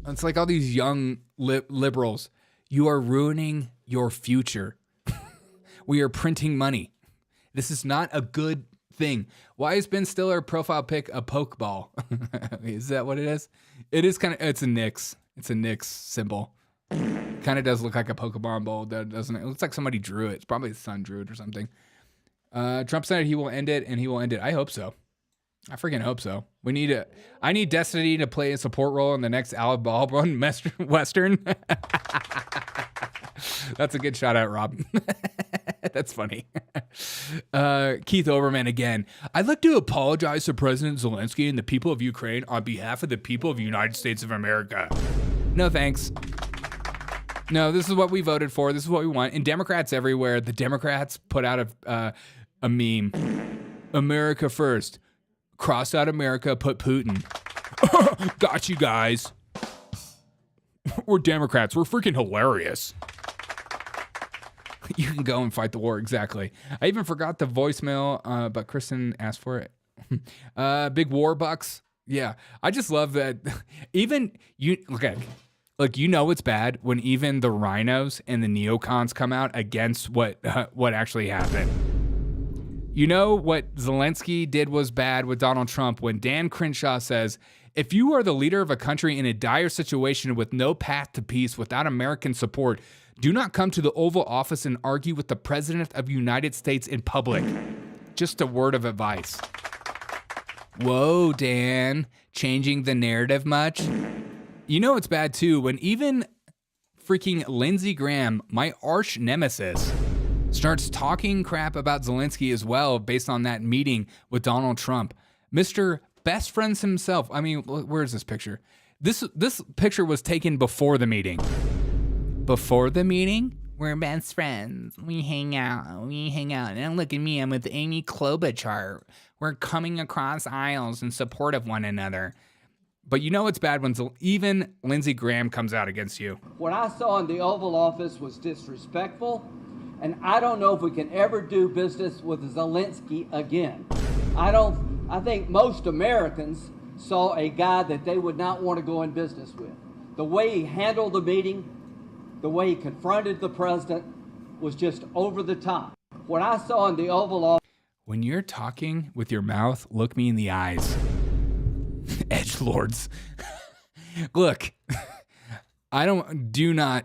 It's like all these young liberals. You are ruining your future. We are printing money. This is not a good thing. Why is Ben Stiller profile pic a pokeball? Is that what it is? It is kind of, it's a Knicks. It's a Knicks symbol. Kind of does look like a Pokemon ball, doesn't it? It looks like somebody drew it. It's probably the son drew it or something. Trump said he will end it, and he will end it. I hope so. I freaking hope so. I need Destiny to play a support role in the next Alec Baldwin Western. That's a good shout out, Rob. That's funny. Keith Olbermann again. I'd like to apologize to President Zelensky and the people of Ukraine on behalf of the people of the United States of America. No thanks. No, this is what we voted for. This is what we want. And Democrats everywhere, the Democrats put out a meme. America first. Cross out America, put Putin. Got you guys. We're Democrats. We're freaking hilarious. You can go and fight the war, exactly. I even forgot the voicemail, but Kristen asked for it. Big war bucks. Yeah, I just love that. Even you, okay, like you know it's bad when even the rhinos and the neocons come out against what actually happened. You know what Zelensky did was bad with Donald Trump when Dan Crenshaw says, if you are the leader of a country in a dire situation with no path to peace without American support, do not come to the Oval Office and argue with the President of the United States in public. Just a word of advice. Whoa, Dan, changing the narrative much? You know it's bad too when even freaking Lindsey Graham, my arch nemesis, starts talking crap about Zelensky as well based on that meeting with Donald Trump. Mr. Best Friends himself. I mean, where's this picture? This picture was taken before the meeting. Before the meeting? We're best friends. We hang out. And look at me, I'm with Amy Klobuchar. We're coming across aisles in support of one another. But you know it's bad when even Lindsey Graham comes out against you. What I saw in the Oval Office was disrespectful, and I don't know if we can ever do business with Zelensky again. I think most Americans saw a guy that they would not want to go in business with. The way he handled the meeting, the way he confronted the president was just over the top. What I saw in the Oval Office... When you're talking with your mouth, look me in the eyes. Edgelords. Look, do not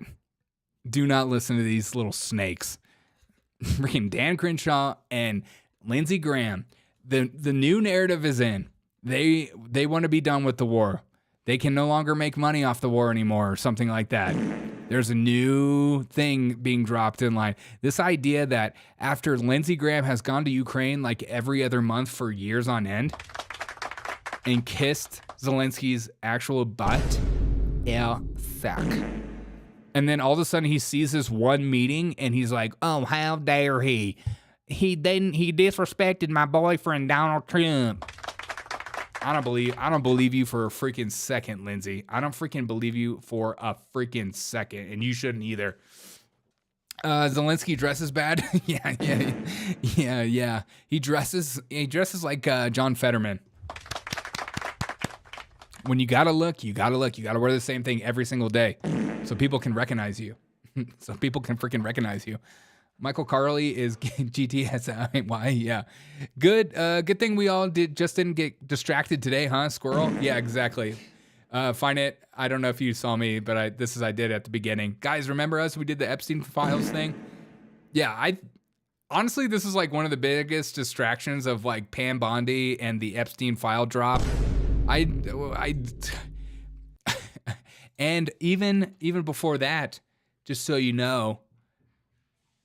listen to these little snakes. Freaking Dan Crenshaw and Lindsey Graham. The new narrative is in. They want to be done with the war. They can no longer make money off the war anymore or something like that. There's a new thing being dropped in line. This idea that after Lindsey Graham has gone to Ukraine like every other month for years on end and kissed Zelensky's actual butt, fuck. And then all of a sudden he sees this one meeting and he's like, oh, how dare he? He disrespected my boyfriend, Donald Trump. I don't believe you for a freaking second, Lindsey. I don't freaking believe you for a freaking second, and you shouldn't either. Zelensky dresses bad. yeah. He dresses like John Fetterman. When you gotta look. You gotta wear the same thing every single day, so people can recognize you. So people can freaking recognize you. Michael Carley is GTSY. Yeah. Good thing we all didn't get distracted today, huh, Squirrel? Yeah, exactly. Find it. I don't know if you saw me, but I did at the beginning. Guys, remember us? We did the Epstein Files thing. Yeah, honestly, this is like one of the biggest distractions of like Pam Bondi and the Epstein file drop. And even before that, just so you know,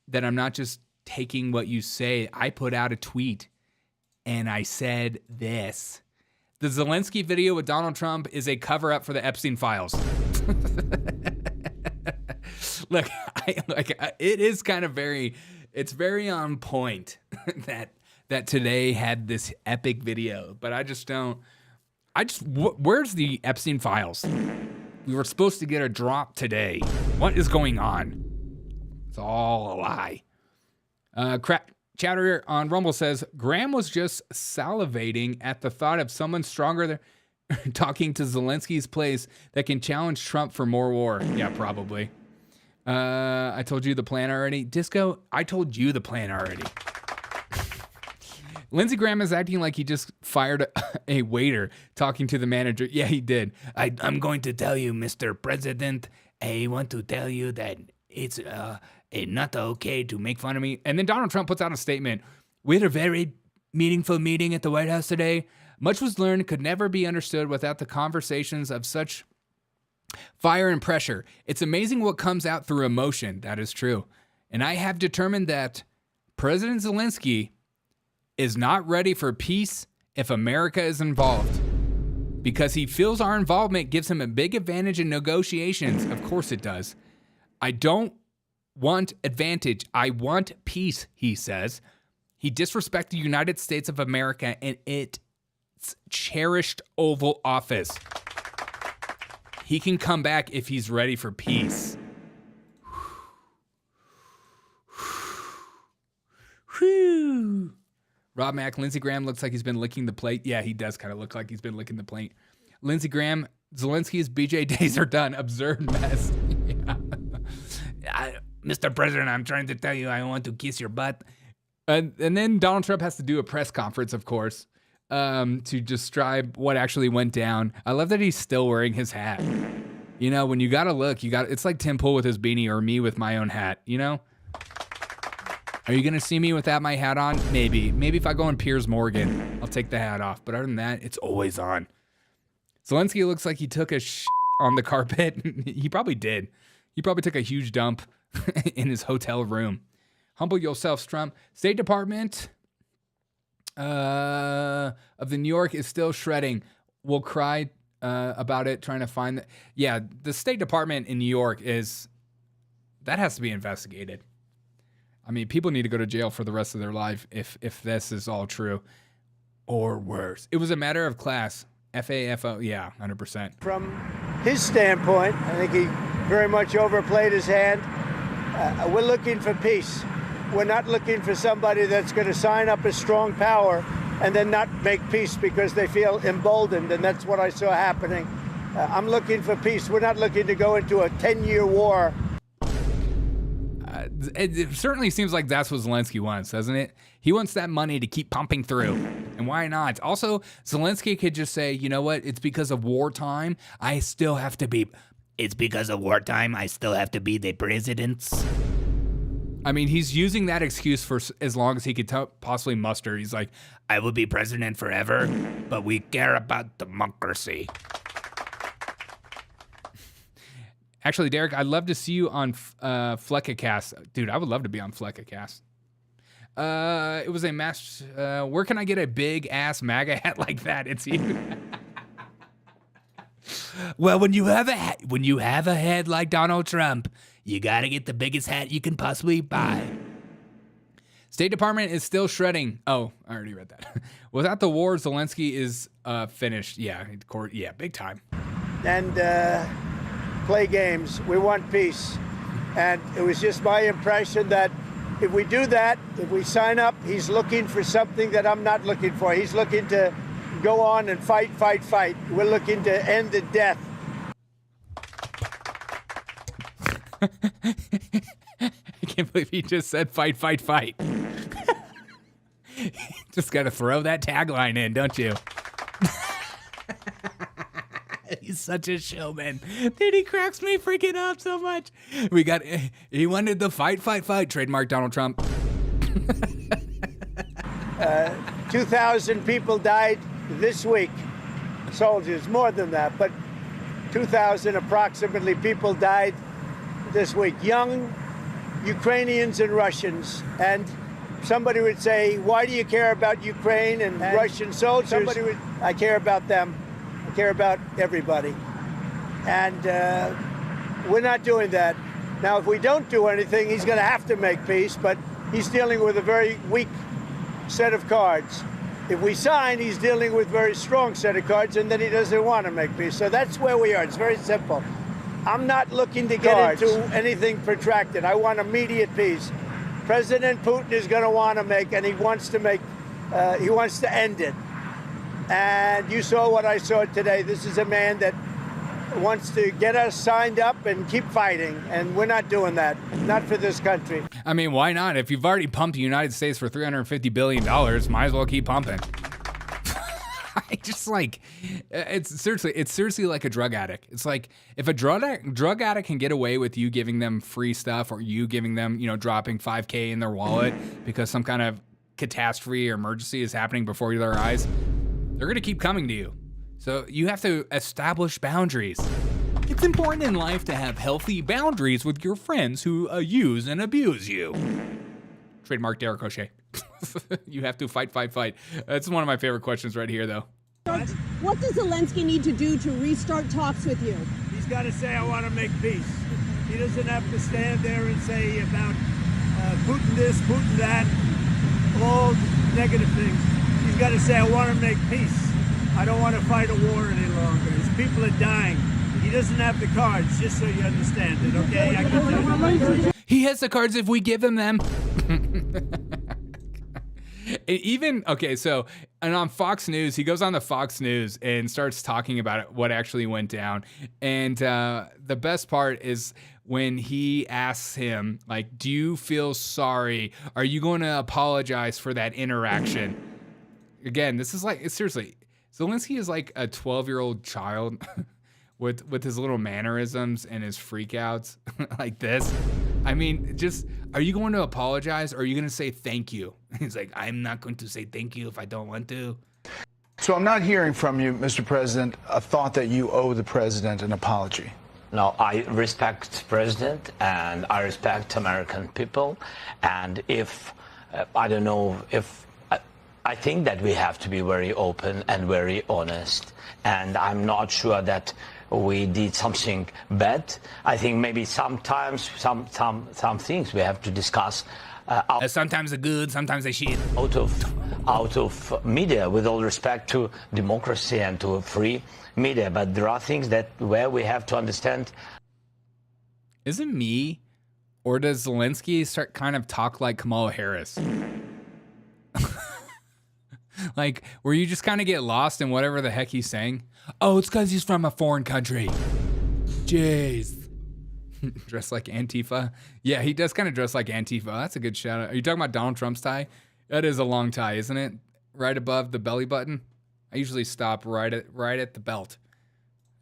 that I'm not just taking what you say. I put out a tweet and I said this. The Zelensky video with Donald Trump is a cover-up for the Epstein files. Look, it is kind of it's very on point that today had this epic video, but where's the Epstein files? We were supposed to get a drop today. What is going on? It's all a lie. Chatter on Rumble says, Graham was just salivating at the thought of someone stronger talking to Zelensky's place that can challenge Trump for more war. Yeah, probably. I told you the plan already. Disco, I told you the plan already. Lindsey Graham is acting like he just fired a waiter talking to the manager. Yeah, he did. I'm going to tell you, Mr. President, I want to tell you that it's not okay to make fun of me. And then Donald Trump puts out a statement. We had a very meaningful meeting at the White House today. Much was learned, could never be understood without the conversations of such fire and pressure. It's amazing what comes out through emotion. That is true. And I have determined that President Zelensky is not ready for peace if America is involved. Because he feels our involvement gives him a big advantage in negotiations. Of course it does. I don't want advantage. I want peace, he says. He disrespected the United States of America and its cherished Oval Office. He can come back if he's ready for peace. Whew. Rob Mack, Lindsey Graham looks like he's been licking the plate. Yeah, he does kind of look like he's been licking the plate. Lindsey Graham, Zelensky's BJ days are done. Absurd mess. Mr. President, I'm trying to tell you I want to kiss your butt. And then Donald Trump has to do a press conference, of course, to describe what actually went down. I love that he's still wearing his hat. You know, when you got to look, it's like Tim Pool with his beanie or me with my own hat, you know? Are you going to see me without my hat on? Maybe. Maybe if I go in Piers Morgan, I'll take the hat off. But other than that, it's always on. Zelensky looks like he took a on the carpet. He probably did. He probably took a huge dump in his hotel room. Humble yourself, Trump. State Department of the New York is still shredding. We'll cry about it, trying to find that. Yeah, the State Department in New York that has to be investigated. I mean, people need to go to jail for the rest of their life if this is all true or worse. It was a matter of class. FAFO, yeah, 100%. From his standpoint, I think he very much overplayed his hand. We're looking for peace. We're not looking for somebody that's going to sign up as strong power and then not make peace because they feel emboldened, and that's what I saw happening. I'm looking for peace. We're not looking to go into a 10-year war. It certainly seems like that's what Zelensky wants, doesn't it? He wants that money to keep pumping through. And why not? Also, Zelensky could just say, you know what? It's because of wartime. I still have to be... It's because of wartime. I still have to be the president. I mean, he's using that excuse for as long as he could possibly muster. He's like, I will be president forever, but we care about democracy. Actually, Derek, I'd love to see you on Fleckacast. Dude, I would love to be on Fleckacast. It was a match. Where can I get a big ass MAGA hat like that? It's you. Well, when you have a head like Donald Trump, you gotta get the biggest hat you can possibly buy. State Department is still shredding. Oh, I already read that. Without the war, Zelensky is finished. Yeah, big time. And play games. We want peace. And it was just my impression that if we do that, if we sign up, he's looking for something that I'm not looking for. He's looking to go on and fight. We're looking to end the death. I can't believe he just said fight. Just got to throw that tagline in, don't you? He's such a showman. Dude, he cracks me freaking up so much. He wanted the fight. Trademark Donald Trump. 2,000 people died this week. Soldiers, more than that, but 2,000 approximately people died this week. Young Ukrainians and Russians. And somebody would say, why do you care about Ukraine and Russian soldiers? I care about them. I care about everybody. And we're not doing that. Now, if we don't do anything, he's going to have to make peace, but he's dealing with a very weak set of cards. If we sign, he's dealing with a very strong set of cards, and then he doesn't want to make peace. So that's where we are. It's very simple. I'm not looking to get into anything protracted. I want immediate peace. President Putin is going to want to make, and he wants to end it. And you saw what I saw today. This is a man that wants to get us signed up and keep fighting, and we're not doing that. Not for this country. I mean, why not? If you've already pumped the United States for $350 billion, might as well keep pumping. I just like, it's seriously like a drug addict. It's like if a drug addict can get away with you giving them free stuff, or you giving them, dropping $5,000 in their wallet because some kind of catastrophe or emergency is happening before their eyes, they're going to keep coming to you. So you have to establish boundaries. It's important in life to have healthy boundaries with your friends who use and abuse you. Trademark Derek O'Shea. You have to fight. That's one of my favorite questions right here, though. What does Zelensky need to do to restart talks with you? He's got to say, I want to make peace. He doesn't have to stand there and say about Putin this, Putin that, all negative things. He's got to say, I want to make peace. I don't want to fight a war any longer. His people are dying. He doesn't have the cards, just so you understand it, okay? I can tell you. He has the cards if we give him them. And on Fox News, he goes on the Fox News and starts talking about what actually went down. And the best part is when he asks him, like, do you feel sorry? Are you going to apologize for that interaction? Again, this is like, seriously, Zelensky is like a 12-year-old child with his little mannerisms and his freakouts like this. I mean, just, are you going to apologize, or are you going to say thank you? He's like, I'm not going to say thank you if I don't want to. So I'm not hearing from you, Mr. President, a thought that you owe the president an apology. No, I respect the president, and I respect American people. And if, I think that we have to be very open and very honest. And I'm not sure that we did something bad. I think maybe sometimes some things we have to discuss. Sometimes they're good, sometimes they shit. Out of media, with all respect to democracy and to free media, but there are things that where we have to understand. Is it me, or does Zelensky start kind of talk like Kamala Harris? Like, where you just kind of get lost in whatever the heck he's saying? Oh, it's because he's from a foreign country. Jeez. Dressed like Antifa? Yeah, he does kind of dress like Antifa. That's a good shout out. Are you talking about Donald Trump's tie? That is a long tie, isn't it? Right above the belly button. I usually stop right at the belt.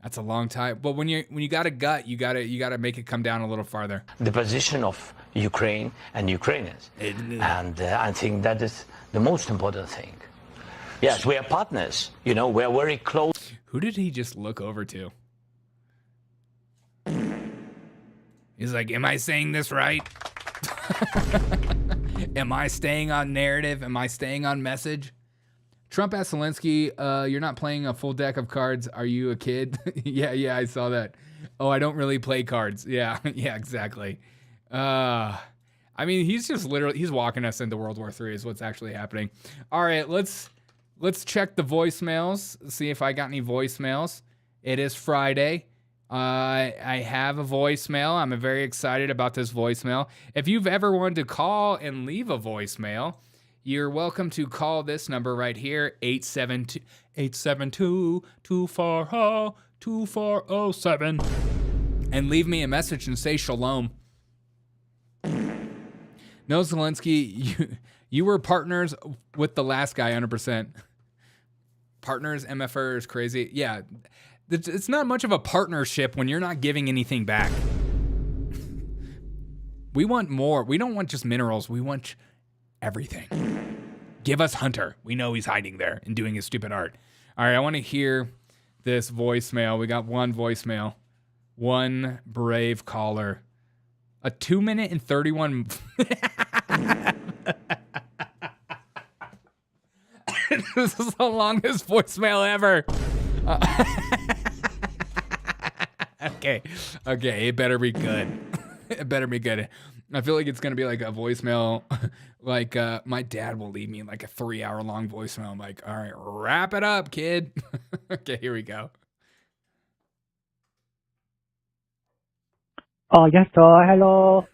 That's a long tie. But when you got a gut, you gotta make it come down a little farther. The position of Ukraine and Ukrainians, and I think that is the most important thing. Yes, we are partners. You know, we're very close. Who did he just look over to? He's like, am I saying this right? Am I staying on narrative? Am I staying on message? Trump asked Zelensky, you're not playing a full deck of cards. Are you a kid? Yeah, I saw that. Oh, I don't really play cards. Yeah, exactly. I mean, he's just literally, he's walking us into World War III is what's actually happening. All right, let's check the voicemails, see if I got any voicemails. It is Friday. I have a voicemail. I'm very excited about this voicemail. If you've ever wanted to call and leave a voicemail, you're welcome to call this number right here, 872-240-2407, and leave me a message and say shalom. No, Zelensky, you were partners with the last guy, 100%. Partners, MFR is crazy. Yeah, it's not much of a partnership when you're not giving anything back. We want more. We don't want just minerals. We want everything. Give us Hunter. We know he's hiding there and doing his stupid art. All right, I want to hear this voicemail. We got one voicemail. One brave caller. A 2-minute and 31... This is the longest voicemail ever. Okay, it better be good. It better be good. I feel like it's gonna be like a voicemail, like my dad will leave me like a 3-hour long voicemail. I'm like, all right, wrap it up, kid. Okay, here we go. Oh, yes, hello.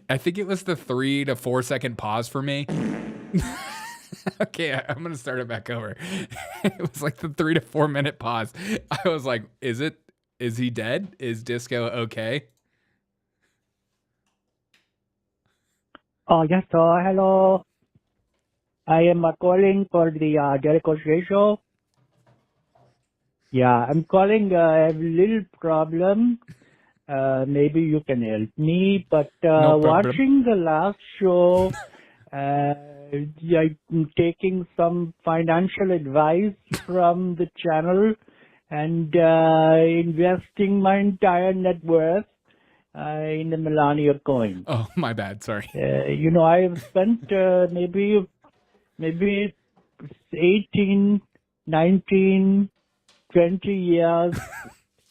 I think it was the 3 to 4 second pause for me. Okay, I'm gonna start it back over. It was like the 3 to 4 minute pause. I was like, is he dead? Is Disco okay? Oh, yes, hello. I am calling for the Jericho show. Yeah, I'm calling. I have a little problem. Maybe you can help me, but No problem. watching the last show, I'm taking some financial advice from the channel and investing my entire net worth in the Melania coin. Oh, my bad. Sorry. I have spent maybe 18, 19, 20 years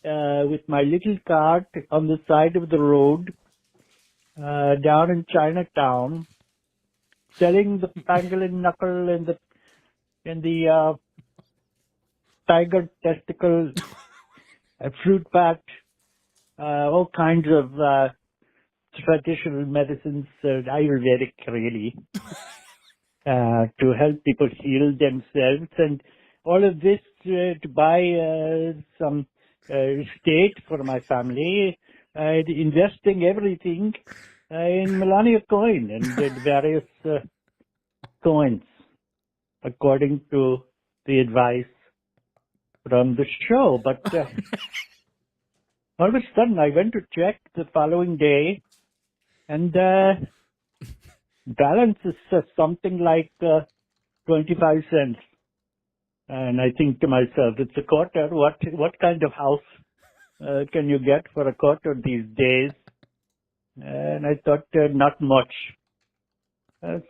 with my little cart on the side of the road down in Chinatown, selling the pangolin knuckle and the tiger testicle, fruit bat, all kinds of traditional medicines, Ayurvedic really, to help people heal themselves, and all of this to buy some estate for my family, investing everything in Melania coin and various coins, according to the advice from the show. But all of a sudden, I went to check the following day, and balance is something like 25 cents. And I think to myself, it's a quarter. What kind of house can you get for a quarter these days? And I thought, not much.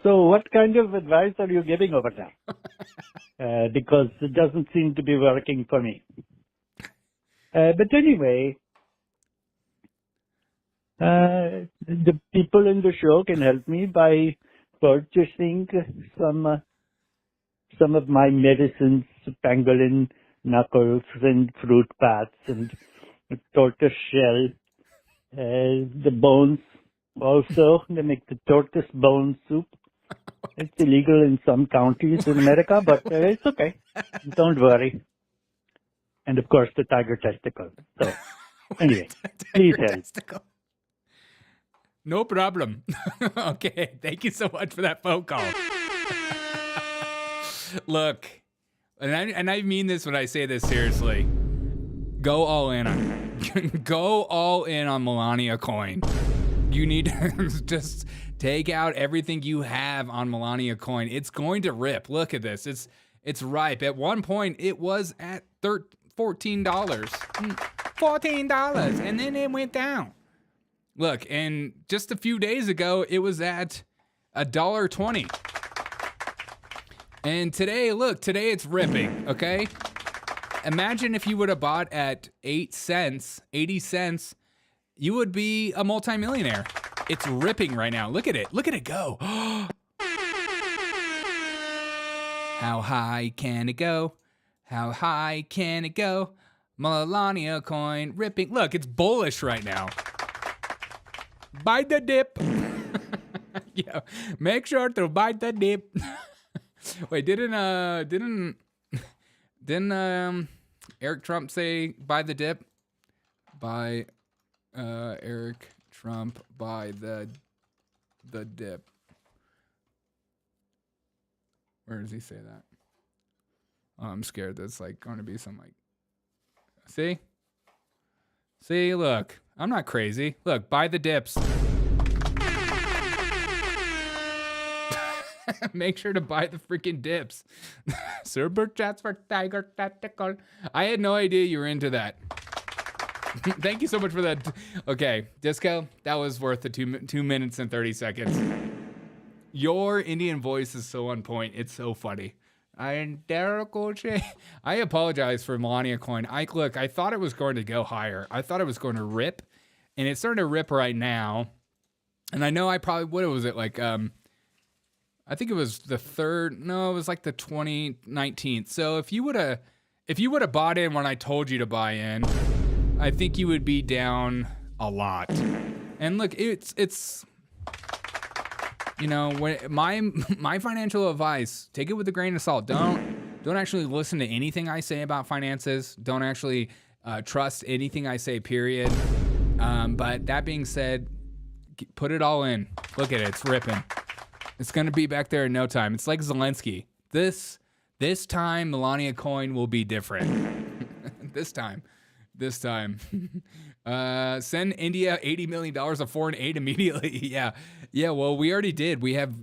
So what kind of advice are you giving over there? Because it doesn't seem to be working for me. But anyway, the people in the show can help me by purchasing some of my medicines, pangolin knuckles and fruit bats and tortoise shell, the bones. Also, they make the tortoise bone soup. It's illegal in some counties in America, but it's okay. Don't worry. And of course, the tiger testicle. So, anyway, please help. No problem. Okay, thank you so much for that phone call. Look, and I mean this when I say this seriously. Go all in on Melania coin. You need to just take out everything you have on Melania coin. It's going to rip. Look at this. It's ripe. At one point, it was at $14. $14, and then it went down. Look, and just a few days ago, it was at $1.20. And today, look, today it's ripping, okay? Imagine if you would have bought at 8 cents, 80 cents, you would be a multimillionaire. It's ripping right now. Look at it. Look at it go. How high can it go? How high can it go? Melania coin ripping. Look, it's bullish right now. Buy the dip. Yeah, make sure to buy the dip. Wait, didn't Eric Trump say buy the dip? Buy Eric Trump buy the dip. Where does he say that? Oh, I'm scared that's like going to be some like. See, look, I'm not crazy. Look, buy the dips. Make sure to buy the freaking dips. Super chats for Tiger Tactical. I had no idea you were into that. Thank you so much for that. Okay, Disco, that was worth the 2 minutes and 30 seconds. Your Indian voice is so on point. It's so funny. I apologize for Melania coin. I thought it was going to go higher. I thought it was going to rip, and it's starting to rip right now. And I know what was it like? I think it was the third. No, it was like the 2019. So if you would have bought in when I told you to buy in, I think you would be down a lot. And look, it's you know, when my financial advice, take it with a grain of salt. Don't actually listen to anything I say about finances. Don't actually trust anything I say, period. But that being said, put it all in. Look at it, it's ripping. It's gonna be back there in no time. It's like Zelensky. This time, Melania coin will be different. This time. Send India $80 million of foreign aid immediately. Yeah. Well, we already did. We have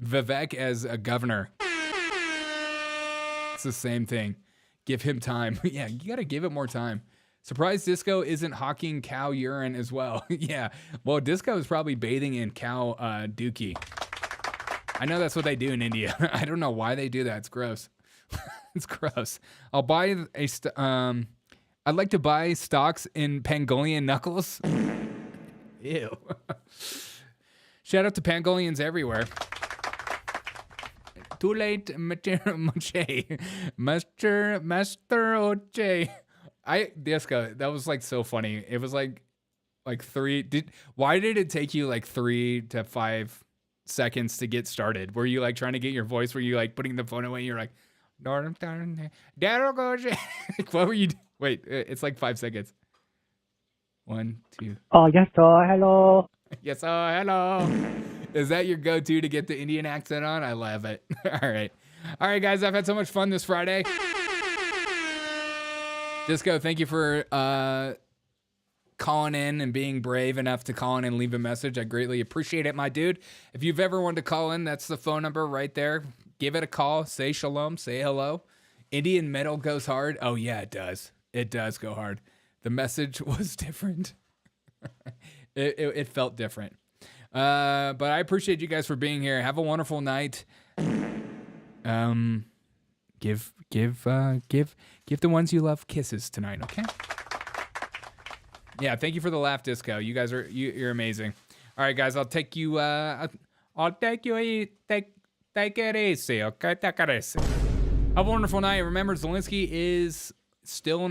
Vivek as a governor. It's the same thing. Give him time. Yeah, you gotta give it more time. Surprised Disco isn't hawking cow urine as well. Yeah. Well, Disco is probably bathing in cow dookie. I know that's what they do in India. I don't know why they do that. It's gross. It's gross. I'll buy I'd like to buy stocks in Pangolian knuckles. Ew. Shout out to Pangolians everywhere. Too late, Master Oche. Disco, that was like so funny. It was like why did it take you like 3 to 5 seconds to get started? Were you like trying to get your voice? Were you like putting the phone away? You're like, what were you doing? Wait, it's like 5 seconds. 1, 2. Oh, yes, hello. Yes, hello. Is that your go-to to get the Indian accent on? I love it. All right, guys, I've had so much fun this Friday. Disco, thank you for calling in and being brave enough to call in and leave a message. I greatly appreciate it, my dude. If you've ever wanted to call in, that's the phone number right there. Give it a call. Say shalom. Say hello. Indian metal goes hard. Oh, yeah, it does. It does go hard. The message was different. It felt different. But I appreciate you guys for being here. Have a wonderful night. Give the ones you love kisses tonight, okay? Yeah, thank you for the laugh disco. You guys you're amazing. All right, guys, I'll take you take it easy, okay? Take it easy. Have a wonderful night. Remember, Zelensky is still in